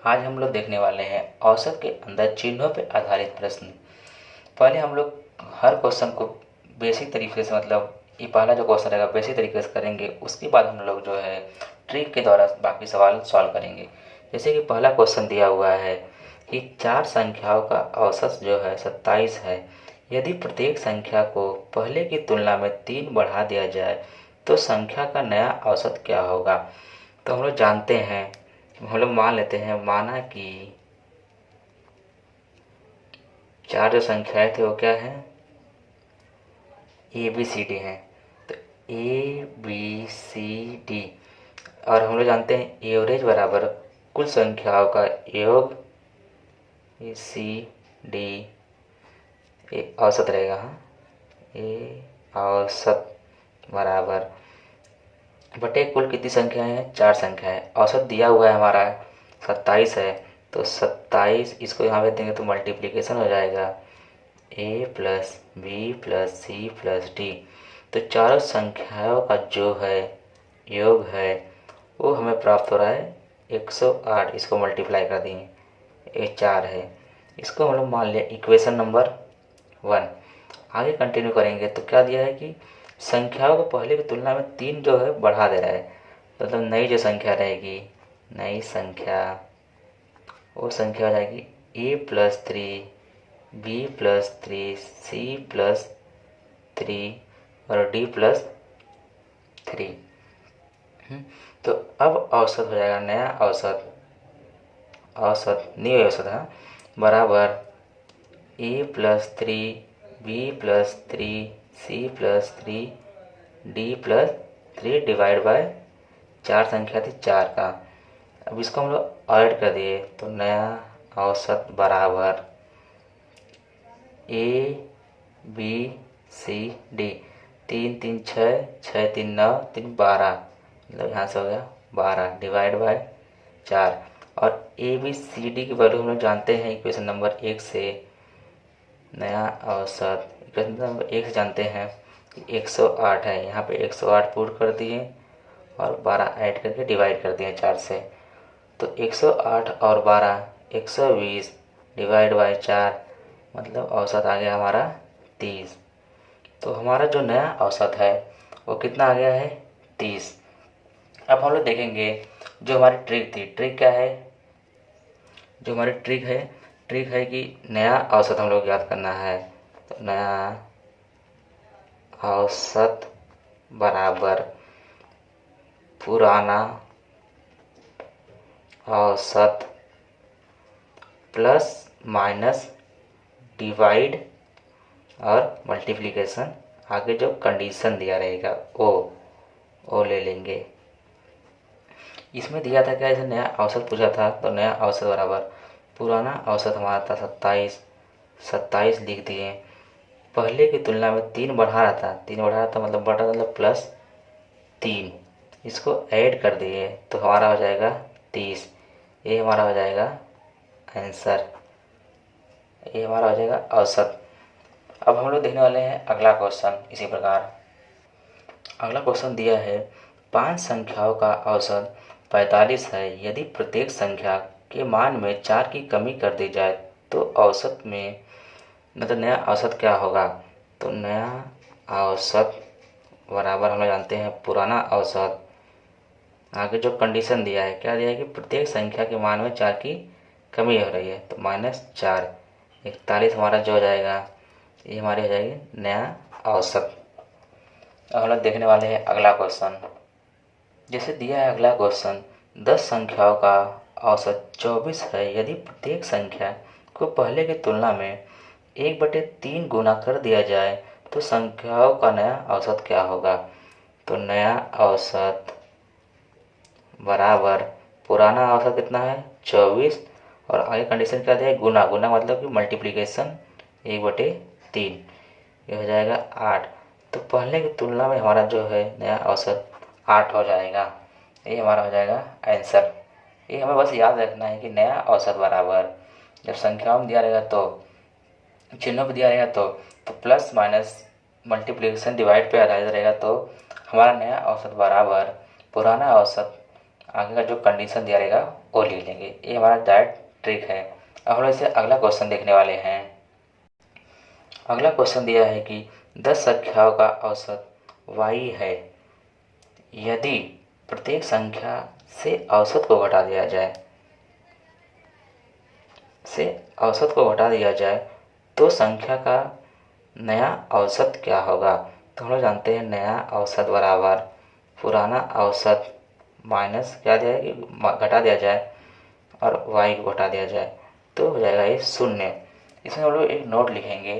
आज हम लोग देखने वाले हैं औसत के अंदर चिन्हों पर आधारित प्रश्न। पहले हम लोग हर क्वेश्चन को बेसिक तरीके से, मतलब ये पहला जो क्वेश्चन रहेगा बेसिक तरीके से करेंगे, उसके बाद हम लोग जो है ट्रिक के द्वारा बाकी सवाल सॉल्व करेंगे। जैसे कि पहला क्वेश्चन दिया हुआ है कि 4 संख्याओं का औसत जो है 27 है। यदि प्रत्येक संख्या को पहले की तुलना में 3 बढ़ा दिया जाए तो संख्या का नया औसत क्या होगा। तो हम लोग जानते हैं, हम लोग मान लेते हैं, माना कि 4 जो संख्याएं थे वो क्या है, ए बी सी डी हैं। तो ए बी सी डी, और हम लोग जानते हैं एवरेज बराबर कुल संख्याओं का योग ए सी डी, ए औसत रहेगा। हाँ, ए औसत बराबर बटे कुल कितनी संख्याएं हैं, 4 संख्याएं। औसत दिया हुआ है हमारा 27 है, तो 27 इसको यहाँ पे देंगे तो मल्टीप्लिकेशन हो जाएगा A plus B plus C plus D. तो चारों संख्याओं का जो है योग है वो हमें प्राप्त हो रहा है 108। इसको मल्टीप्लाई कर दिए, ये 4 है। इसको हम लोग मान लिया इक्वेशन नंबर 1। आगे कंटिन्यू करेंगे तो क्या दिया है कि संख्याओं को पहले की तुलना में 3 जो है बढ़ा दे रहा है। मतलब नई जो संख्या रहेगी, नई संख्या, वो संख्या हो जाएगी A plus 3 B plus 3 C plus 3 और डी प्लस 3। तो अब औसत हो जाएगा, नया औसत, औसत न्यू औसत है बराबर A plus 3 B plus 3 C plus 3 D plus 3 divide by 4 संख्या थी 4 का। अब इसको हम लोग ऐड कर दिए तो नया औसत बराबर ए बी सी डी, 3 3 6 6 3 9 3 12, मतलब यहाँ से हो गया 12 डिवाइड बाय 4। और ए बी सी डी की वैल्यू हम लोग जानते हैं इक्वेशन नंबर 1 से। नया औसत इक्वेशन नंबर 1 से जानते हैं कि 108 है, यहाँ पे 108 पुट कर दिए और 12 ऐड करके डिवाइड कर दिए 4 से। तो 108 और 12 120 डिवाइड बाय 4, मतलब औसत आ गया हमारा 30। तो हमारा जो नया औसत है वो कितना आ गया है, 30। अब हम लोग देखेंगे जो हमारी ट्रिक थी। ट्रिक क्या है, जो हमारी ट्रिक है कि नया औसत हम लोग याद करना है। तो नया औसत बराबर पुराना औसत प्लस माइनस डिवाइड और मल्टीप्लिकेशन, आगे जो कंडीशन दिया रहेगा वो ले लेंगे। इसमें दिया था क्या, जैसे नया औसत पूछा था तो नया औसत बराबर पुराना औसत हमारा था 27 लिख दिए। पहले की तुलना में 3 बढ़ा रहा था, 3 बढ़ा रहा था मतलब बटा मतलब प्लस 3, इसको ऐड कर दिए तो हमारा हो जाएगा 30। ये हमारा हो जाएगा आंसर, ये हमारा हो जाएगा औसत। अब हम लोग देखने वाले हैं अगला क्वेश्चन। इसी प्रकार अगला क्वेश्चन दिया है 5 संख्याओं का औसत 45 है। यदि प्रत्येक संख्या के मान में 4 की कमी कर दी जाए तो औसत में, मतलब नया औसत क्या होगा। तो नया औसत बराबर हम लोग जानते हैं पुराना औसत, आगे जो कंडीशन दिया है, क्या दिया है कि प्रत्येक संख्या के मान में 4 की कमी हो रही है, तो -4 41 हमारा जो हो जाएगा, ये हमारी हो जाएगी नया औसत। अब हम लोग देखने वाले हैं अगला क्वेश्चन। जैसे दिया है अगला क्वेश्चन, 10 संख्याओं का औसत 24 है। यदि प्रत्येक संख्या को पहले की तुलना में 1/3 गुना कर दिया जाए तो संख्याओं का नया औसत क्या होगा। तो नया औसत बराबर पुराना औसत कितना है 24, और आगे कंडीशन क्या दिया है, गुना, गुना मतलब कि मल्टीप्लिकेशन 1/3, ये हो जाएगा 8। तो पहले की तुलना में हमारा जो है नया औसत 8 हो जाएगा, ये हमारा हो जाएगा आंसर। ये हमें बस याद रखना है कि नया औसत बराबर जब संख्याओं में दिया रहेगा तो चिन्हों पे दिया रहेगा तो प्लस माइनस मल्टीप्लिकेशन डिवाइड पे आधारित रहेगा, तो हमारा नया औसत बराबर पुराना औसत, आगे का जो कंडीशन दिया रहेगा वो लिख लेंगे। ये हमारा डायरेक्ट ट्रिक है। अब हम लोग इसे अगला क्वेश्चन देखने वाले हैं। अगला क्वेश्चन दिया है कि 10 संख्याओं का औसत y है यदि प्रत्येक संख्या से औसत को घटा दिया जाए तो संख्या का नया औसत क्या होगा। तो हम लोग जानते हैं नया औसत बराबर पुराना औसत माइनस क्या दिया है कि घटा दिया जाए और y को घटा दिया जाए तो हो जाएगा ये 0। इसमें हम लोग एक नोट लिखेंगे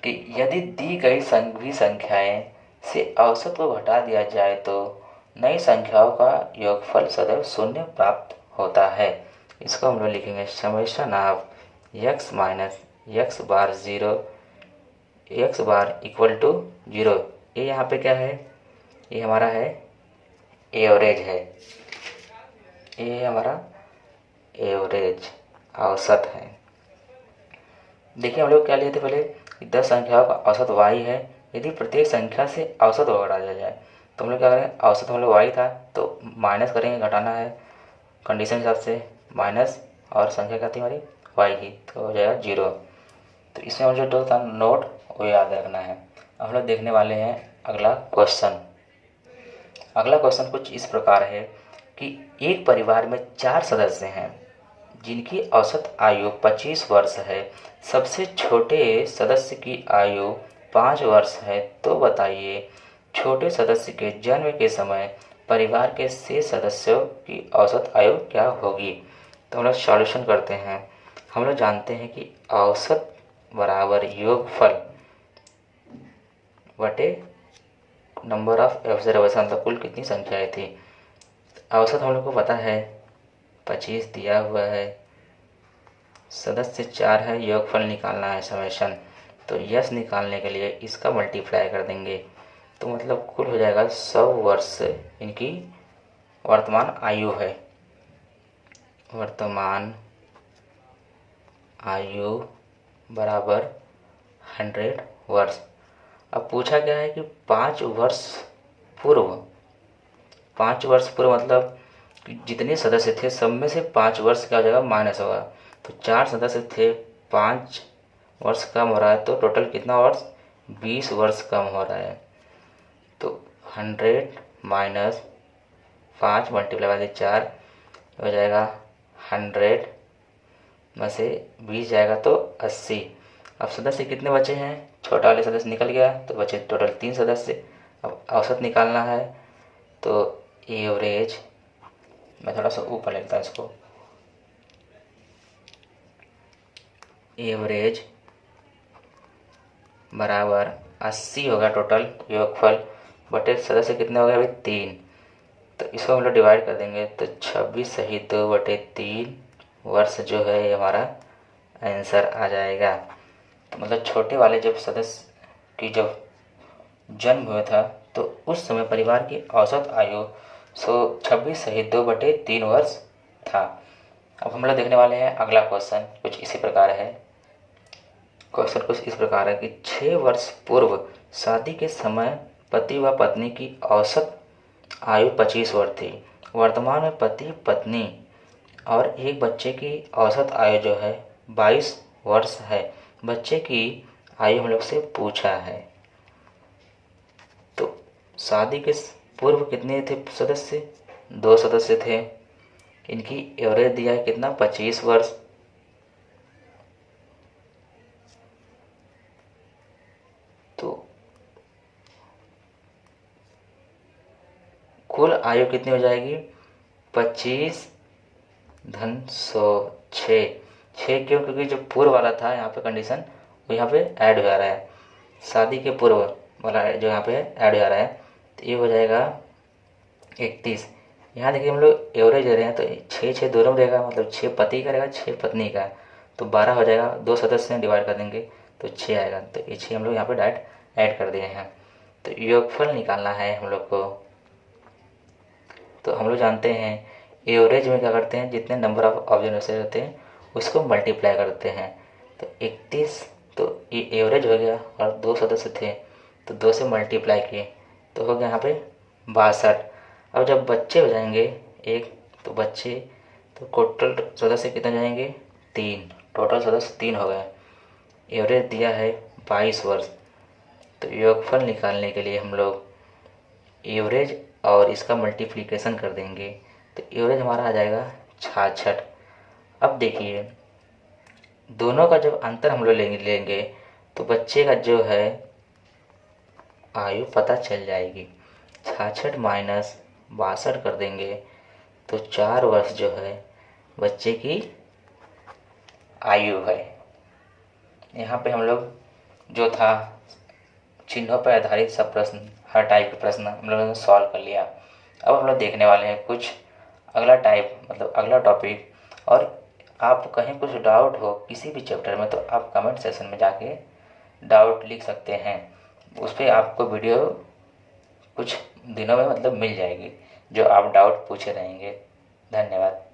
कि यदि दी गई सभी संख्याएं से औसत को घटा दिया जाए तो नई संख्याओं का योगफल सदैव 0 प्राप्त होता है। इसको हम लोग लिखेंगे summation of x minus x bar 0 x bar equal to 0। ये यहाँ पे क्या है, ये हमारा है एवरेज है, ये हमारा एवरेज औसत है। देखिए हम लोग क्या लिए थे पहले कि 10 संख्याओं का औसत y है यदि प्रत्येक संख्या से औसत को घटा दिया जाए। तो हम लोग क्या करेंगे, औसत हम लोग y था तो माइनस करेंगे, घटाना है कंडीशन हिसाब से माइनस और संख्या क्या थी हमारी y की, तो हो जाएगा 0। तो इसमें हम जो था नोट वो याद रखना है। अब हम लोग देखने वाले हैं अगला क्वेश्चन। अगला क्वेश्चन कुछ इस प्रकार है कि एक परिवार में 4 सदस्य हैं जिनकी औसत आयु 25 वर्ष है। सबसे छोटे सदस्य की आयु 5 वर्ष है। तो बताइए छोटे सदस्य के जन्म के समय परिवार के शेष सदस्यों की औसत आयु क्या होगी। तो हम लोग सॉल्यूशन करते हैं। हम लोग जानते हैं कि औसत बराबर योगफल बटे नंबर ऑफ ऑब्जर्वेशन, मतलब कुल कितनी संख्याएं थी। औसत हम लोग को पता है 25 दिया हुआ है, सदस्य 4 है, योगफल निकालना है समेशन। तो यस निकालने के लिए इसका मल्टीप्लाई कर देंगे तो मतलब कुल हो जाएगा 100 वर्ष इनकी वर्तमान आयु है। वर्तमान आयु बराबर 100 वर्ष। अब पूछा गया है कि 5 वर्ष पूर्व, 5 वर्ष पूर्व मतलब जितने सदस्य थे सब में से 5 वर्ष क्या हो जाएगा, माइनस होगा। तो 4 सदस्य थे, 5 वर्ष कम हो रहा है तो टोटल कितना वर्ष, 20 वर्ष कम हो रहा है। तो 100 माइनस 5 मल्टीप्लाई बाय 4 हो जाएगा 100 में से 20 जाएगा तो 80। अब सदस्य कितने बचे हैं, छोटा वाले सदस्य निकल गया तो बचे टोटल 3 सदस्य। अब औसत निकालना है तो एवरेज, मैं थोड़ा सा ऊपर लिखता हूँ इसको, एवरेज बराबर 80 होगा टोटल योगफल बटे सदस्य कितने हो गए अभी 3। तो इसको हम लोग डिवाइड कर देंगे तो 26 सही 2 बटे 3 वर्ष जो है ये हमारा आंसर आ जाएगा। तो मतलब छोटे वाले जब सदस्य की जब जन्म हुआ था तो उस समय परिवार की औसत आयु 26 सही 2 बटे 3 वर्ष था। अब हम लोग देखने वाले हैं अगला क्वेश्चन कुछ इसी प्रकार है। क्वेश्चन कुछ इस प्रकार है कि 6 वर्ष पूर्व शादी के समय पति व पत्नी की औसत आयु 25 वर्ष थी। वर्तमान में पति पत्नी और एक बच्चे की औसत आयु जो है 22 वर्ष है। बच्चे की आयु हम लोग से पूछा है। तो शादी के पूर्व कितने थे सदस्य, 2 सदस्य थे, इनकी एवरेज दिया है कितना 25 वर्ष। तो कुल आयु कितनी हो जाएगी 25 धन 100 6 क्यों, क्योंकि जो पूर्व वाला था यहाँ पे कंडीशन वो यहाँ पे ऐड हो जा रहा है, शादी के पूर्व वाला जो यहाँ पे ऐड हो जा रहा है। तो ये हो जाएगा 31। यहाँ देखिए हम लोग एवरेज दे रहे हैं तो 6 दोनों में रहेगा, मतलब 6 पति का रहेगा 6 पत्नी का, तो 12 हो जाएगा। 2 सदस्य हैं डिवाइड कर देंगे तो 6 आएगा। तो ये 6 हम लोग यहाँ पे डायरेक्ट ऐड कर दिए हैं। तो योगफल निकालना है हम लोग को। तो हम लोग जानते हैं एवरेज में क्या करते हैं, जितने नंबर ऑफ ऑब्जर्वेशन रहते हैं उसको मल्टीप्लाई करते हैं। तो 31 तो ये एवरेज हो गया और 2 सदस्य थे तो 2 से मल्टीप्लाई किए तो हो गया यहाँ पे 62। अब जब बच्चे हो जाएंगे एक तो बच्चे तो टोटल सदस्य कितने जाएंगे, 3, टोटल सदस्य 3 हो गए। एवरेज दिया है 22 वर्ष। तो योगफल निकालने के लिए हम लोग एवरेज और इसका मल्टीप्लिकेशन कर देंगे, तो एवरेज हमारा आ जाएगा 66। अब देखिए दोनों का जब अंतर हम लोग लेंगे तो बच्चे का जो है आयु पता चल जाएगी। 66 माइनस 62 कर देंगे तो 4 वर्ष जो है बच्चे की आयु है। यहाँ पे हम लोग जो था चिन्हों पर आधारित सब प्रश्न, हर टाइप के प्रश्न हम लोगों ने सॉल्व कर लिया। अब हम लोग देखने वाले हैं कुछ अगला टाइप, मतलब अगला टॉपिक। और आप कहीं कुछ डाउट हो किसी भी चैप्टर में तो आप कमेंट सेक्शन में जाके डाउट लिख सकते हैं। उस पर आपको वीडियो कुछ दिनों में मतलब मिल जाएगी जो आप डाउट पूछे रहेंगे। धन्यवाद।